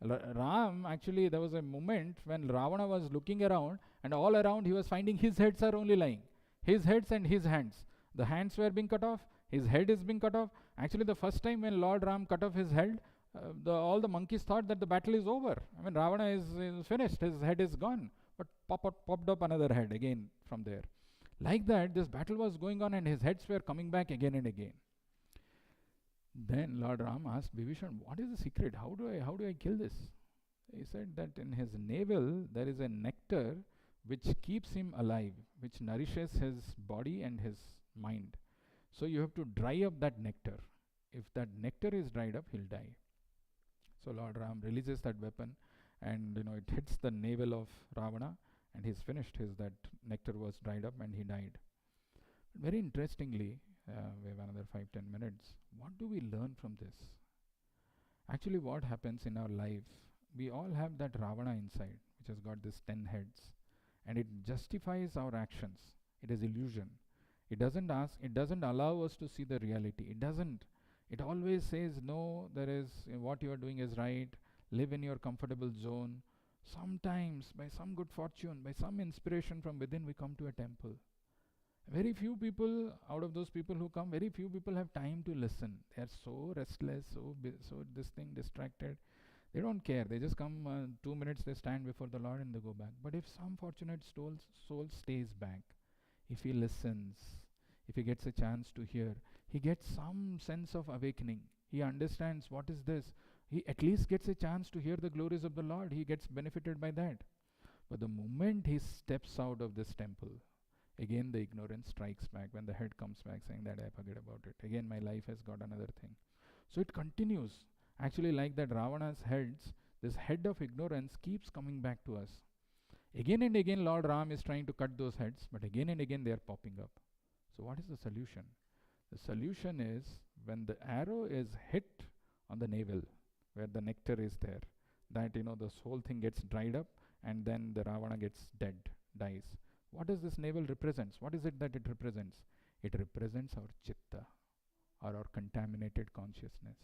Ram, actually, there was a moment when Ravana was looking around, and all around he was finding his heads are only lying. His heads and his hands. The hands were being cut off, his head is being cut off. Actually, the first time when Lord Ram cut off his head, all the monkeys thought that the battle is over. I mean, Ravana is finished, his head is gone. But popped up another head again from there. Like that, this battle was going on and his heads were coming back again and again. Then Lord Ram asked Vibhishan, what is the secret? How do I kill this? He said that in his navel there is a nectar which keeps him alive, which nourishes his body and his mind. So you have to dry up that nectar. If that nectar is dried up, he'll die. So Lord Ram releases that weapon, and it hits the navel of Ravana, and he's finished. That nectar was dried up and he died. Very interestingly, we have another 5-10 minutes. What do we learn from this? Actually, what happens in our life, we all have that Ravana inside, which has got these 10 heads, and it justifies our actions. It is illusion. It doesn't allow us to see the reality. It always says, no, what you are doing is right, live in your comfortable zone. Sometimes, by some good fortune, by some inspiration from within, we come to a temple. Very few people, out of those people who come, very few people have time to listen. They are so restless, so distracted. They don't care. They just come 2 minutes, they stand before the Lord and they go back. But if some fortunate soul stays back, if he listens, if he gets a chance to hear, he gets some sense of awakening. He understands what is this. He at least gets a chance to hear the glories of the Lord. He gets benefited by that. But the moment he steps out of this temple, again the ignorance strikes back. When the head comes back saying that I forget about it, again my life has got another thing. So it continues. Actually, like that Ravana's heads, this head of ignorance keeps coming back to us. Again and again Lord Ram is trying to cut those heads, but again and again they are popping up. So what is the solution? The solution is, when the arrow is hit on the navel, where the nectar is there, that this whole thing gets dried up, and then the Ravana gets dies. What does this navel represents? What is it that it represents? It represents our chitta, or our contaminated consciousness.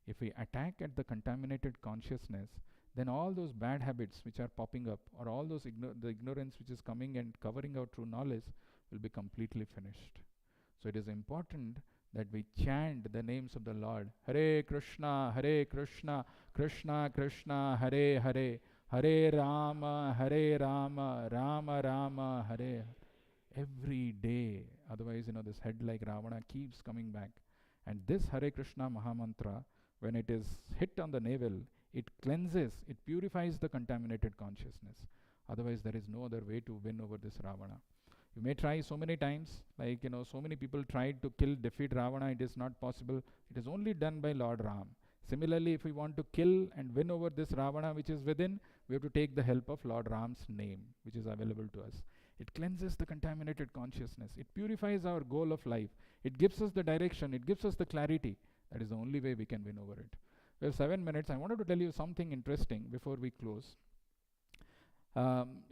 If we attack at the contaminated consciousness, then all those bad habits which are popping up, or all those the ignorance which is coming and covering our true knowledge, will be completely finished. So it is important that we chant the names of the Lord. Hare Krishna, Krishna Krishna, Hare Hare, Hare Rama, Rama Rama, Hare. Every day. Otherwise, this head like Ravana keeps coming back. And this Hare Krishna Mahamantra, when it is hit on the navel, it cleanses, it purifies the contaminated consciousness. Otherwise, there is no other way to win over this Ravana. You may try so many times, like so many people tried to defeat Ravana. It is not possible. It is only done by Lord Ram. Similarly, if we want to kill and win over this Ravana which is within, we have to take the help of Lord Ram's name, which is available to us. It cleanses the contaminated consciousness. It purifies our goal of life. It gives us the direction. It gives us the clarity. That is the only way we can win over it. We have 7 minutes. I wanted to tell you something interesting before we close.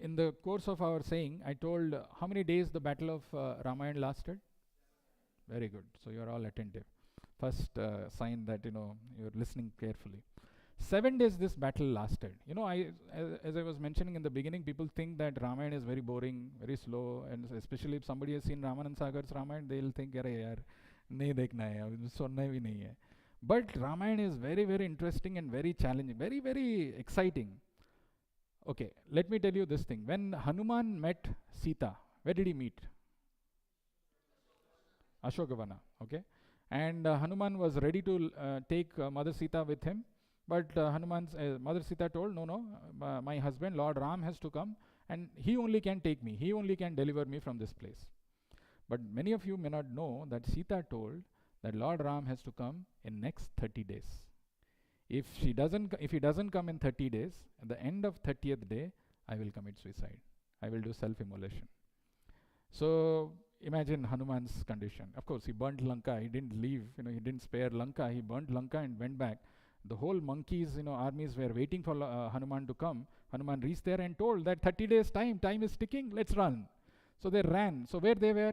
In the course of our saying, I told how many days the battle of Ramayana lasted? Very good. So you are all attentive. First sign that you're listening carefully. 7 days this battle lasted. As I was mentioning in the beginning, people think that Ramayana is very boring, very slow, and especially if somebody has seen Ramanand Sagar's Ramayana, they'll think, "Arey yaar, nahi dekhna hai, sunna bhi nahi hai." But Ramayana is very, very interesting and very challenging, very, very exciting. Okay, let me tell you this thing. When Hanuman met Sita, where did he meet? Ashokavana, okay? And Hanuman was ready to take Mother Sita with him. But Hanuman's Mother Sita told, no, my husband, Lord Ram, has to come, and he only can take me. He only can deliver me from this place. But many of you may not know that Sita told that Lord Ram has to come in next 30 days. If he doesn't come in 30 days, at the end of 30th day, I will commit suicide. I will do self-immolation. So imagine Hanuman's condition. Of course, he burnt Lanka. He didn't leave. He didn't spare Lanka. He burnt Lanka and went back. The whole monkeys, armies were waiting for Hanuman to come. Hanuman reached there and told that 30 days time is ticking, let's run. So they ran. So where they were?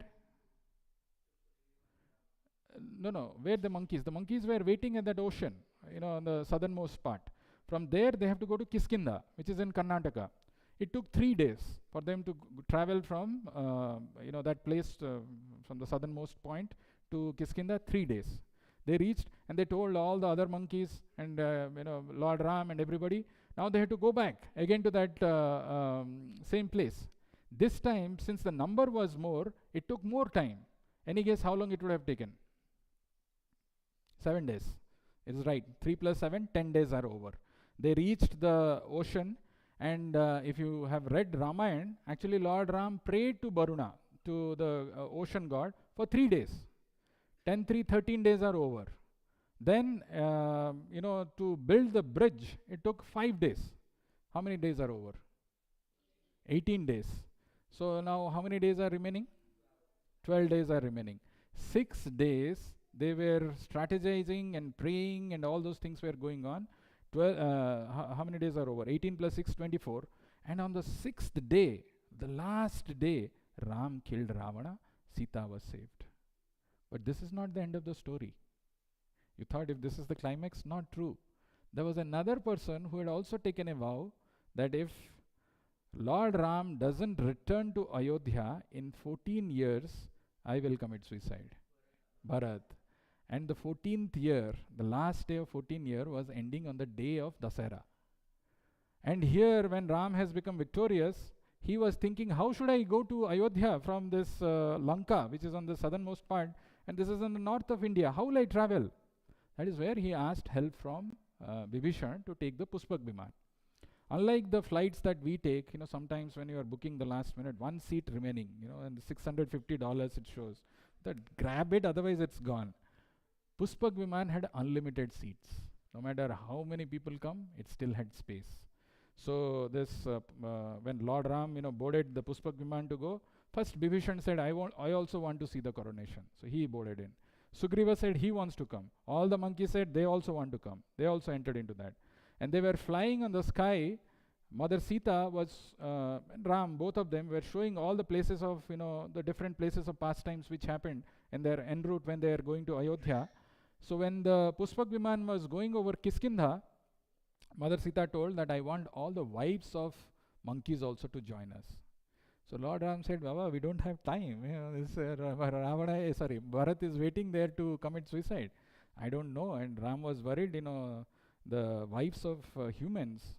Where the monkeys? The monkeys were waiting at that ocean, on the southernmost part. From there, they have to go to Kiskinda, which is in Karnataka. It took 3 days for them to travel from, that place from the southernmost point to Kiskinda, 3 days. They reached and they told all the other monkeys and Lord Ram and everybody, now they had to go back again to that same place. This time, since the number was more, it took more time. Any guess how long it would have taken? 7 days. It is right. 3 plus 7, 10 days are over. They reached the ocean, and if you have read Ramayana, actually Lord Ram prayed to Varuna, to the ocean god, for 3 days. 10, 3, 13 days are over. Then, to build the bridge, it took 5 days. How many days are over? 18 days. So now how many days are remaining? 12 days are remaining. 6 days, they were strategizing and praying and all those things were going on. How many days are over? 18 plus 6, 24. And on the 6th day, the last day, Ram killed Ravana, Sita was saved. But this is not the end of the story. You thought if this is the climax, not true. There was another person who had also taken a vow that if Lord Ram doesn't return to Ayodhya in 14 years, I will commit suicide. Bharat. And the 14th year, the last day of 14th year was ending on the day of Dasara. And here when Ram has become victorious, he was thinking, how should I go to Ayodhya from this Lanka, which is on the southernmost part, and this is in the north of India. How will I travel? That is where he asked help from Vibhishan to take the Pushpak Viman. Unlike the flights that we take, sometimes when you are booking the last minute, 1 seat remaining, and $650 it shows. That grab it, otherwise it's gone. Pushpak Viman had unlimited seats. No matter how many people come, it still had space. So this, when Lord Ram, boarded the Pushpak Viman to go, first Vibhishan said, I also want to see the coronation. So he boarded in. Sugriva said he wants to come. All the monkeys said they also want to come. They also entered into that. And they were flying on the sky. Mother Sita was, and Ram, both of them were showing all the places of, the different places of pastimes which happened in their en route when they are going to Ayodhya. So when the Pushpak Viman was going over Kiskindha, Mother Sita told that I want all the wives of monkeys also to join us. So Lord Ram said, Baba, we don't have time. Bharat is waiting there to commit suicide. I don't know. And Ram was worried, the wives of humans,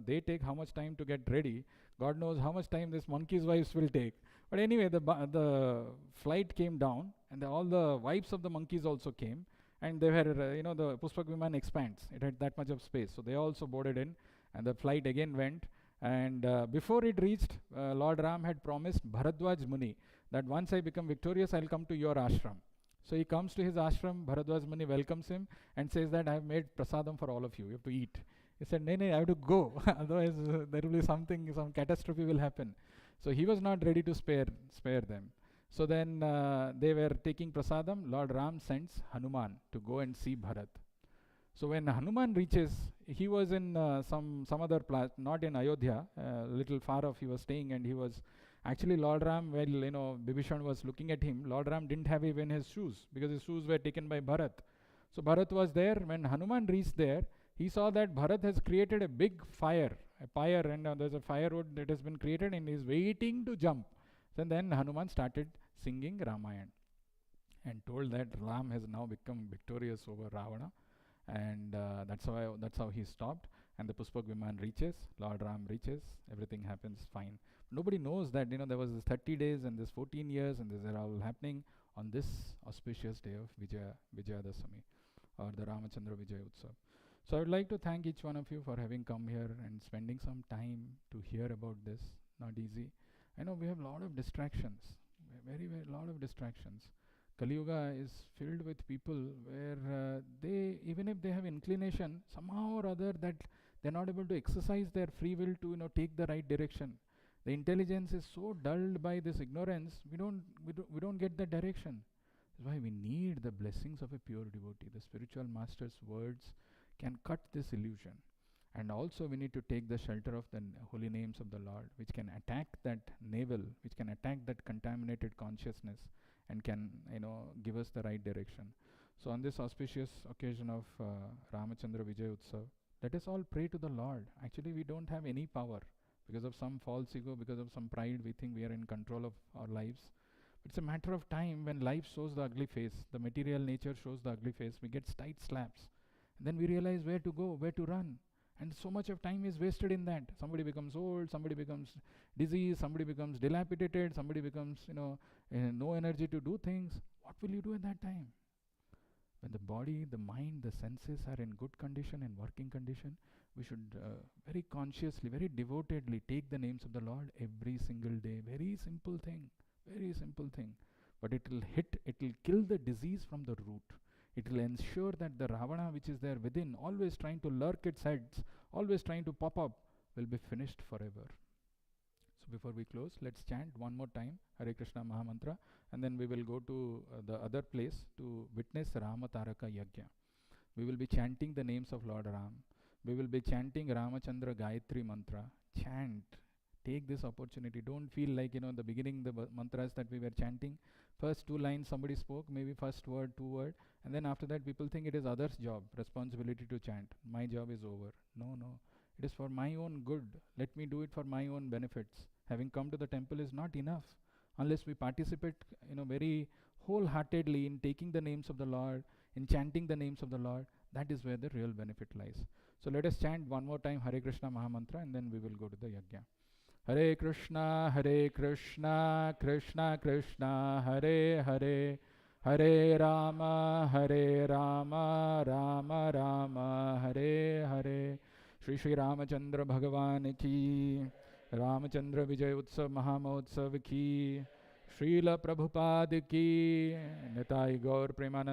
they take how much time to get ready. God knows how much time this monkey's wives will take. But anyway, the flight came down, and all the wives of the monkeys also came. And they were, the Pushpak Viman expands. It had that much of space. So they also boarded in, and the flight again went. And before it reached, Lord Ram had promised Bharadwaj Muni that once I become victorious, I'll come to your ashram. So he comes to his ashram, Bharadwaj Muni welcomes him and says that I have made prasadam for all of you. You have to eat. He said, no, I have to go. Otherwise, there will be some catastrophe will happen. So he was not ready to spare them. So then they were taking prasadam. Lord Ram sends Hanuman to go and see Bharat. So when Hanuman reaches, he was in some other place, not in Ayodhya, a little far off. He was staying, and he was actually Lord Ram. Well, Bibhishan was looking at him. Lord Ram didn't have even his shoes because his shoes were taken by Bharat. So Bharat was there. When Hanuman reached there, he saw that Bharat has created a big fire, and there's a firewood that has been created, and is waiting to jump. So then Hanuman started singing Ramayana and told that Ram has now become victorious over Ravana, and that's how he stopped. And the Pushpak Viman reaches, Lord Ram reaches, everything happens fine. Nobody knows that there was this 30 days and this 14 years, and this are all happening on this auspicious day of Vijayotsava, or the Ramachandra Vijayotsava. So I would like to thank each one of you for having come here and spending some time to hear about this. Not easy. I know we have a lot of distractions, very lot of distractions. Kali Yuga is filled with people where they, even if they have inclination, somehow or other that they're not able to exercise their free will to take the right direction. The intelligence is so dulled by this ignorance, we don't get the direction. That's why we need the blessings of a pure devotee. The spiritual master's words can cut this illusion. And also we need to take the shelter of the holy names of the Lord, which can attack that navel, which can attack that contaminated consciousness, and can give us the right direction. So on this auspicious occasion of Ramachandra Vijayotsava, let us all pray to the Lord. Actually, we don't have any power. Because of some false ego, because of some pride, we think we are in control of our lives. It's a matter of time. When life shows the ugly face, the material nature shows the ugly face, we get tight slaps. And then we realize where to go, where to run. And so much of time is wasted in that. Somebody becomes old, somebody becomes diseased, somebody becomes dilapidated, somebody becomes, no energy to do things. What will you do at that time? When the body, the mind, the senses are in good condition and working condition, we should very consciously, very devotedly take the names of the Lord every single day. Very simple thing, very simple thing. But it will kill the disease from the root. It will ensure that the Ravana which is there within, always trying to lurk its heads, always trying to pop up, will be finished forever. So before we close, let's chant one more time Hare Krishna Mahamantra, and then we will go to the other place to witness Ramataraka Yajna. We will be chanting the names of Lord Ram. We will be chanting Ramachandra Gayatri Mantra. Chant. Take this opportunity. Don't feel like, the beginning, the mantras that we were chanting, first 2 lines somebody spoke, maybe first word, 2 word, and then after that people think it is others' job, responsibility to chant. My job is over. No. It is for my own good. Let me do it for my own benefits. Having come to the temple is not enough. Unless we participate, very wholeheartedly in taking the names of the Lord, in chanting the names of the Lord, that is where the real benefit lies. So let us chant one more time Hare Krishna Mahamantra, and then we will go to the Yajna. Hare Krishna, Krishna Krishna, Hare Hare, Hare Rama, Rama Rama, Hare Hare. Shri Ramachandra Bhagavan ki, Ramachandra Vijayotsava Mahamotsav ki, Srila Prabhupada ki, Nitai Gaur Premanand.